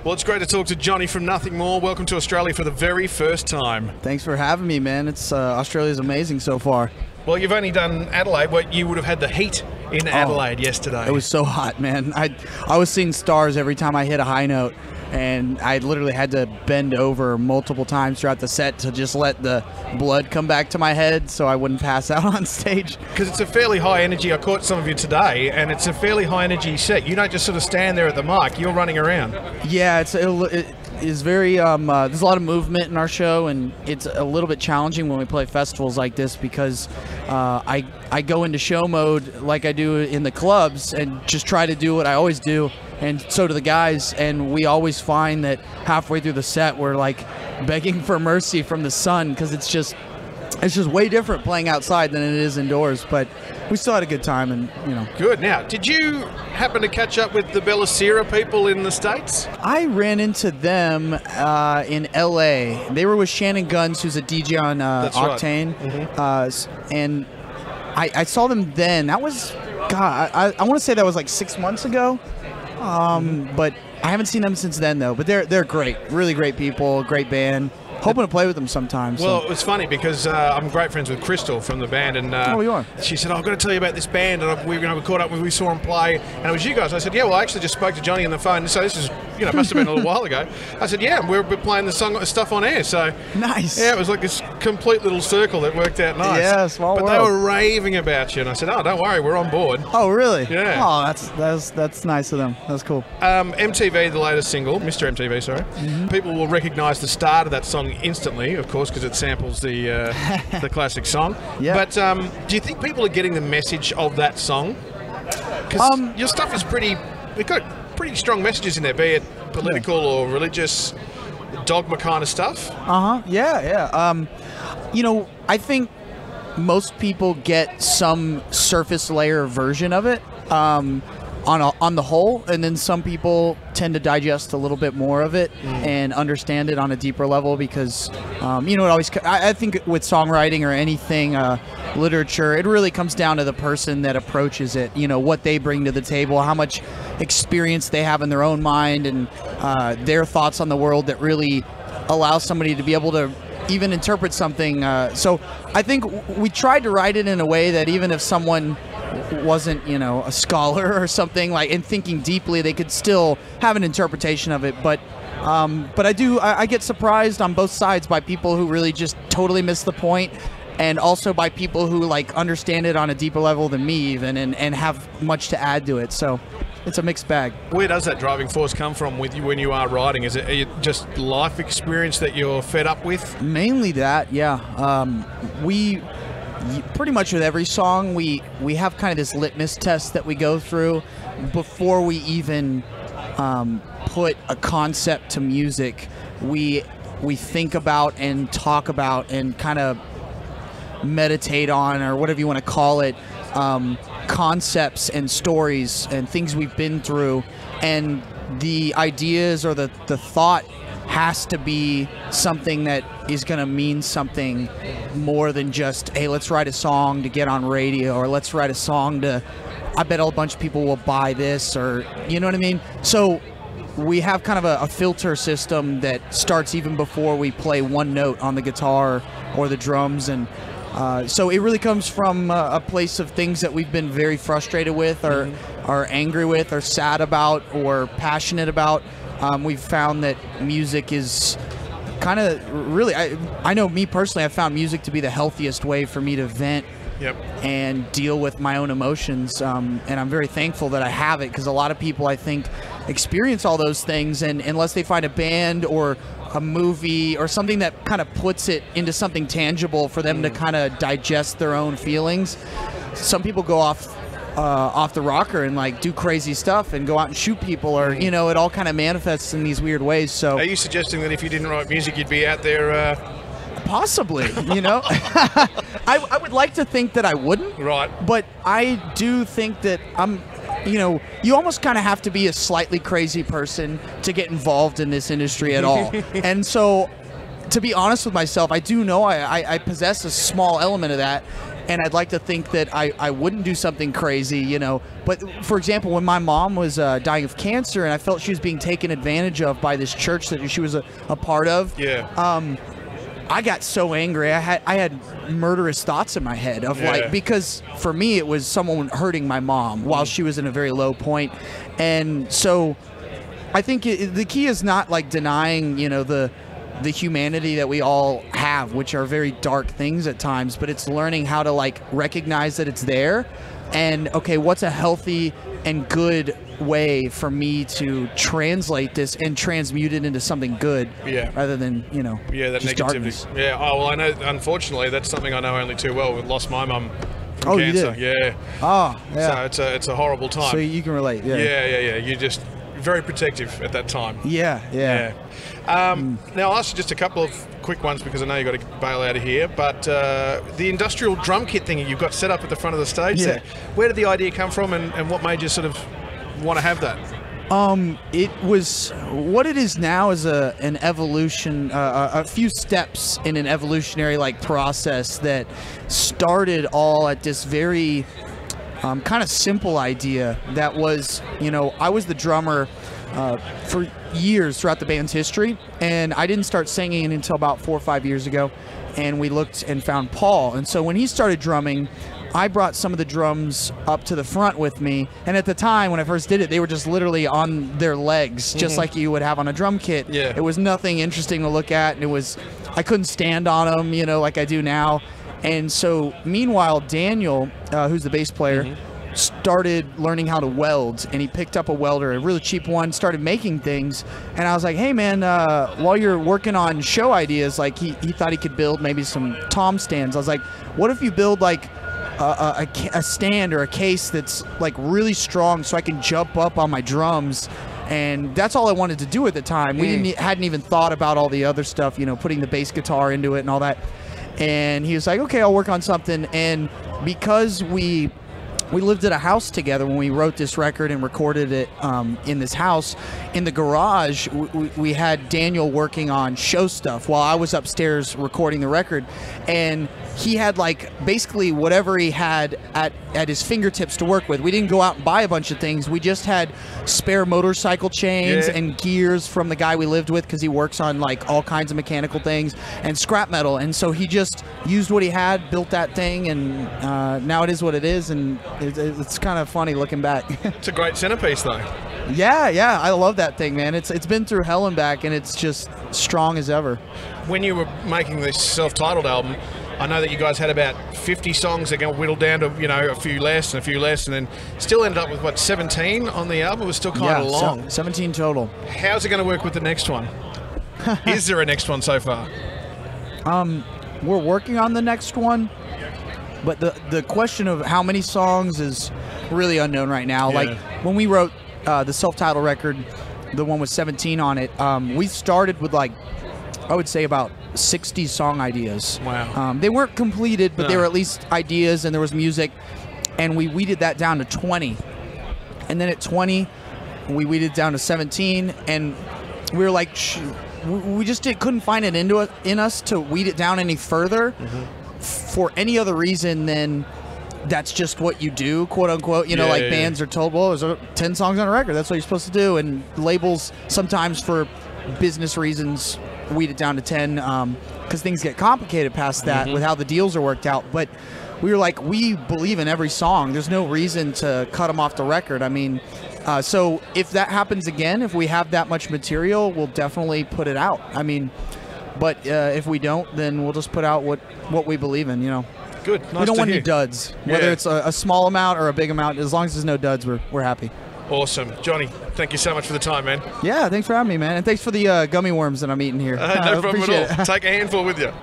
Well, it's great to talk to Jonny from Nothing More. Welcome to Australia for the very first time. Thanks for having me, man. It's Australia's amazing so far. Well, you've only done Adelaide. Well, you would have had the heat in Adelaide yesterday. It was so hot, man. I was seeing stars every time I hit a high note, and I literally had to bend over multiple times throughout the set to just let the blood come back to my head so I wouldn't pass out on stage. Because it's a fairly high energy. I caught some of you today, and it's a fairly high energy set. You don't just sort of stand there at the mic. You're running around. Yeah, it is very, there's a lot of movement in our show, and it's a little bit challenging when we play festivals like this because I go into show mode like I do in the clubs and just try to do what I always do, and so do the guys, and we always find that halfway through the set we're like begging for mercy from the sun because it's just way different playing outside than it is indoors, but we still had a good time, and you know. Good. Now, did you happen to catch up with the Bella Sierra people in the States? I ran into them in LA. They were with Shannon Guns, who's a DJ on Octane. Right. And I saw them then. That was, God, I want to say that was like 6 months ago. But I haven't seen them since then, though. But they're great, really great people, great band. Hoping to play with them sometime. Well, it was funny because I'm great friends with Crystal from the band, and you are. She said, I've got to tell you about this band, and we caught up when we saw them play, and it was you guys. I said, yeah, well, I actually just spoke to Jonny on the phone, so this is, must have been a little while ago. I said, yeah, we're playing the stuff on air, so. Nice. Yeah, it was like this complete little circle that worked out nice. Yeah, small world. But they were raving about you, and I said, oh, don't worry, we're on board. Oh, really? Yeah. Oh, that's nice of them. That's cool. MTV, the latest single, Mr. MTV, sorry. People will recognise the start of that song instantly, of course, because it samples the classic song. Yeah. But do you think people are getting the message of that song? Because your stuff is it's got pretty strong messages in there, be it political or religious, dogma kind of stuff. Yeah. I think most people get some surface layer version of it on the whole, and then some people tend to digest a little bit more of it and understand it on a deeper level because it always, I think with songwriting or anything literature, it really comes down to the person that approaches it, what they bring to the table, how much experience they have in their own mind, and their thoughts on the world that really allow somebody to be able to even interpret something. So I think we tried to write it in a way that even if someone wasn't a scholar or something, like, and thinking deeply, they could still have an interpretation of it. But I get surprised on both sides by people who really just totally miss the point, and also by people who like understand it on a deeper level than me even, and have much to add to it. So it's a mixed bag. Where does that driving force come from with you when you are writing? Is it just life experience that you're fed up with? Mainly that, yeah. We pretty much with every song we have kind of this litmus test that we go through before we even put a concept to music. We think about and talk about and kind of meditate on, or whatever you want to call it, concepts and stories and things we've been through, and the ideas or the thought has to be something that is going to mean something more than just, hey, let's write a song to get on radio, or let's write a song to, I bet a bunch of people will buy this, or you know what I mean? So we have kind of a filter system that starts even before we play one note on the guitar or the drums, and so it really comes from a place of things that we've been very frustrated with, or are angry with, or sad about, or passionate about. We've found that music is kind of really, I know me personally, I found music to be the healthiest way for me to vent and deal with my own emotions, and I'm very thankful that I have it, because a lot of people, I think, experience all those things, and unless they find a band or a movie or something that kind of puts it into something tangible for them to kind of digest their own feelings, some people go off the rocker and like do crazy stuff and go out and shoot people, or it all kind of manifests in these weird ways. So are you suggesting that if you didn't write music you'd be out there possibly I would like to think that I wouldn't, right, but I do think that I'm you almost kind of have to be a slightly crazy person to get involved in this industry at all. And so, to be honest with myself, I do know I possess a small element of that, and I'd like to think that I wouldn't do something crazy, you know. But for example, when my mom was dying of cancer and I felt she was being taken advantage of by this church that she was a part of, I got so angry. I had murderous thoughts in my head of like, because for me it was someone hurting my mom while she was in a very low point. And so I think the key is not like denying, you know, the humanity that we all have, which are very dark things at times, but it's learning how to like recognize that it's there and okay, what's a healthy and good way for me to translate this and transmute it into something good, rather than, you know, that just negativity. darkness. Yeah. Oh well, I know. Unfortunately, that's something I know only too well. We lost my mum from cancer. You did? Yeah. So it's a horrible time. So you can relate. Yeah. You're just very protective at that time. Yeah. Now I'll ask you just a couple of quick ones because I know you've got to bail out of here, but the industrial drum kit thing you've got set up at the front of the stage there, where did the idea come from and what made you sort of want to have that? It was what it is now is an evolution, a few steps in an evolutionary like process that started all at this very kind of simple idea that was, you know, I was the drummer for years throughout the band's history, and I didn't start singing until about 4 or 5 years ago, and we looked and found Paul, and so when he started drumming, I brought some of the drums up to the front with me, and at the time when I first did it, they were just literally on their legs, just like you would have on a drum kit. It was nothing interesting to look at, and I couldn't stand on them, you know, like I do now. And so meanwhile, Daniel, who's the bass player, started learning how to weld, and he picked up a welder, a really cheap one, started making things, and I was like, hey man, while you're working on show ideas, like he thought he could build maybe some tom stands. I was like, what if you build like a stand or a case that's like really strong so I can jump up on my drums? And that's all I wanted to do at the time. We hadn't even thought about all the other stuff, you know, putting the bass guitar into it and all that. And he was like, okay, I'll work on something. And because we lived at a house together when we wrote this record and recorded it in this house, in the garage, we had Daniel working on show stuff while I was upstairs recording the record. And he had like basically whatever he had at his fingertips to work with. We didn't go out and buy a bunch of things. We just had spare motorcycle chains and gears from the guy we lived with, because he works on like all kinds of mechanical things, and scrap metal. And so he just used what he had, built that thing, and now it is what it is. And it's kind of funny looking back. It's a great centerpiece though. Yeah, I love that thing, man. It's been through hell and back, and it's just strong as ever. When you were making this self-titled album, I know that you guys had about 50 songs that got whittled down to, you know, a few less, and then still ended up with, what, 17 on the album? It was still kind of long. 17 total. How's it going to work with the next one? Is there a next one so far? We're working on the next one, but the question of how many songs is really unknown right now. Like, when we wrote the self-titled record, the one with 17 on it, we started with, like, I would say about 60 song ideas. Wow. They weren't completed, but they were at least ideas, and there was music, and we weeded that down to 20. And then at 20, we weeded down to 17, and we were like, we just couldn't find it in us to weed it down any further for any other reason than that's just what you do, quote unquote. You know, like bands are told, well, there's 10 songs on a record, that's what you're supposed to do. And labels sometimes for business reasons weed it down to 10 because things get complicated past that with how the deals are worked out. But we were like, we believe in every song. There's no reason to cut them off the record. I mean, so if that happens again, if we have that much material, we'll definitely put it out. I mean, but if we don't, then we'll just put out what we believe in, you know. Good. Nice. We don't want any duds, whether it's a small amount or a big amount. As long as there's no duds, we're happy. Awesome. Johnny, thank you so much for the time, man. Yeah, thanks for having me, man. And thanks for the gummy worms that I'm eating here. No problem at all. Take a handful with you.